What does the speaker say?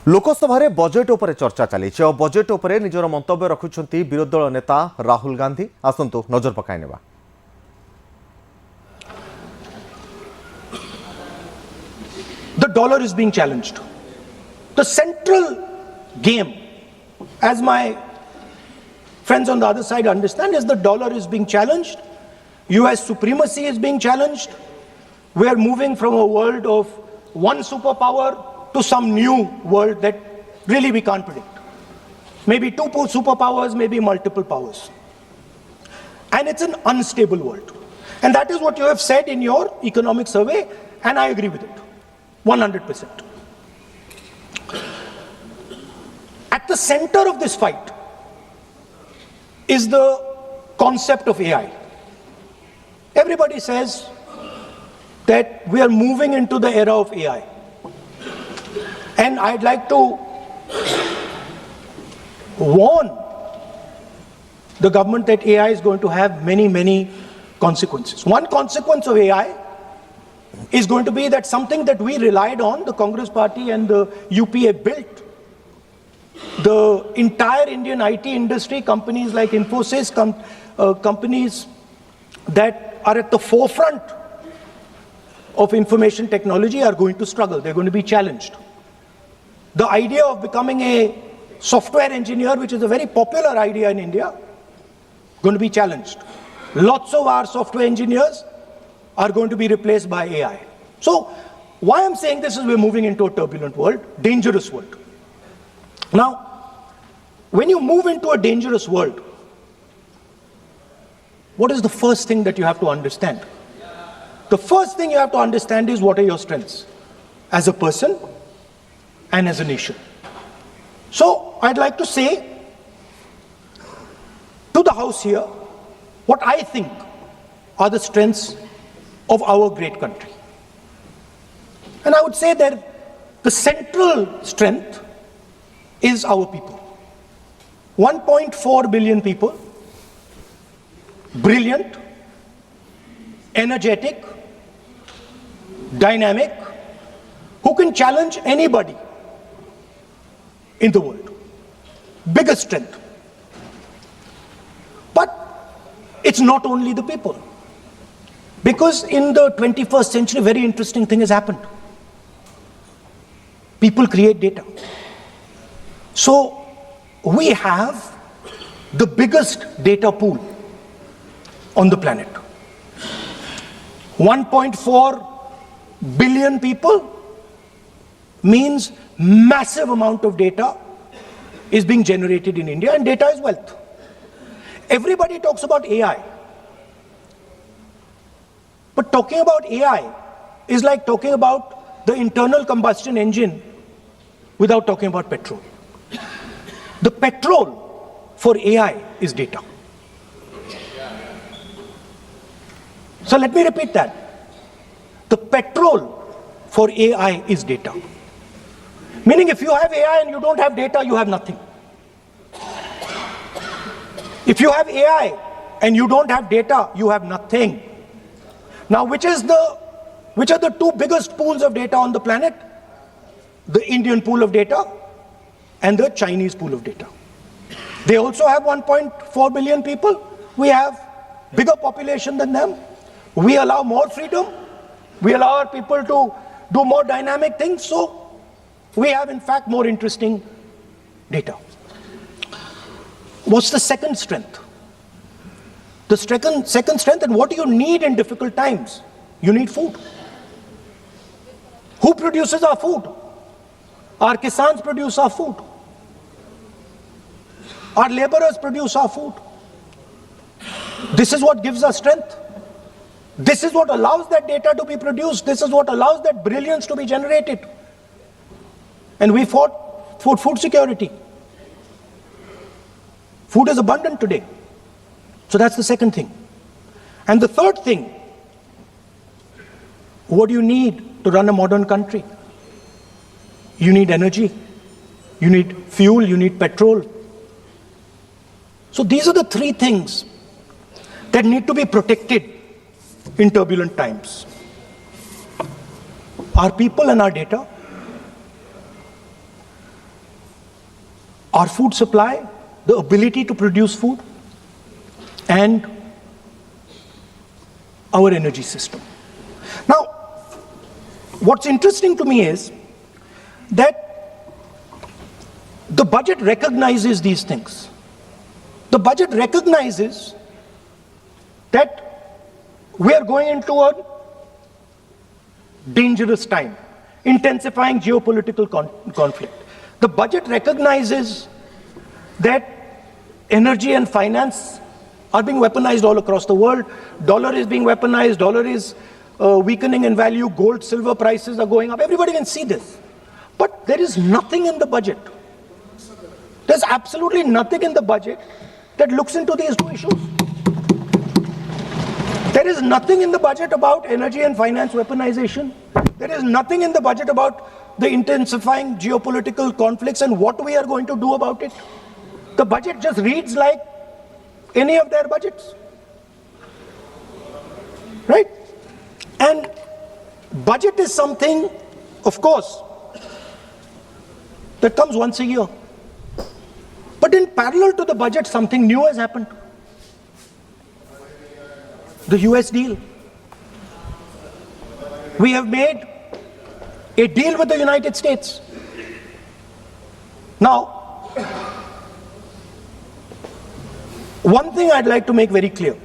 Lok Sabha budget उपरे चर्चा चली बजेट उपरे निजर मंतव्य रखुंट विरोधी दल नेता राहुल गांधी आसतु नजर पकाई नेबा। The dollar is being challenged. The central game, as my friends on the other side understand, is the dollar is being challenged. US supremacy is being challenged. We are moving from a world of one superpower to some new world that really we can't predict. Maybe two superpowers, maybe multiple powers. And it's an unstable world. And that is what you have said in your economic survey, and I agree with it, 100%. At the center of this fight is the concept of AI. Everybody says that we are moving into the era of AI. And I'd like to warn the government that AI is going to have many consequences. One consequence of AI is going to be that something that we relied on, the Congress party and the UPA built, the entire Indian IT industry, companies like Infosys, companies that are at the forefront of information technology are going to struggle. They're going to be challenged. The idea of becoming a software engineer, which is a very popular idea in India, going to be challenged. Lots of our software engineers are going to be replaced by AI. So why I'm saying this is we're moving into a turbulent world, dangerous world. Now, when you move into a dangerous world, what is the first thing that you have to understand? The first thing you have to understand is what are your strengths as a person and as a nation. So I'd like to say to the House here what I think are the strengths of our great country. And I would say that the central strength is our people. 1.4 billion people, brilliant, energetic, dynamic, who can challenge anybody in the world. Biggest strength. But it's not only the people. Because in the 21st century, a very interesting thing has happened. People create data. So we have the biggest data pool on the planet. 1.4 billion people means massive amount of data is being generated in India, and data is wealth. Everybody talks about AI. But talking about AI is like talking about the internal combustion engine without talking about petrol. The petrol for AI is data. So let me repeat that. The petrol for AI is data. Meaning if you have AI and you don't have data, you have nothing. If you have AI and you don't have data, you have nothing. Now, which are the two biggest pools of data on the planet? The Indian pool of data and the Chinese pool of data. They also have 1.4 billion people. We have bigger population than them. We allow more freedom. We allow our people to do more dynamic things. So we have, in fact, more interesting data. What's the second strength? The second strength, and what do you need in difficult times? You need food. Who produces our food? Our kisans produce our food. Our laborers produce our food. This is what gives us strength. This is what allows that data to be produced. This is what allows that brilliance to be generated. And we fought for food security. Food is abundant today. So that's the second thing. And the third thing, what do you need to run a modern country? You need energy, you need fuel, you need petrol. So these are the three things that need to be protected in turbulent times. Our people and our data, our food supply, the ability to produce food, and our energy system. Now, what's interesting to me is that the budget recognizes these things. The budget recognizes that we are going into a dangerous time, intensifying geopolitical conflict. The budget recognizes that energy and finance are being weaponized all across the world. Dollar is being weaponized, dollar is weakening in value, gold, silver prices are going up. Everybody can see this. But there is nothing in the budget. There's absolutely nothing in the budget that looks into these two issues. There is nothing in the budget about energy and finance weaponization. There is nothing in the budget about the intensifying geopolitical conflicts and what we are going to do about it. The budget just reads like any of their budgets. Right? And budget is something, of course, that comes once a year. But in parallel to the budget, something new has happened. The US deal. We have made a deal with the United States. Now, one thing I'd like to make very clear.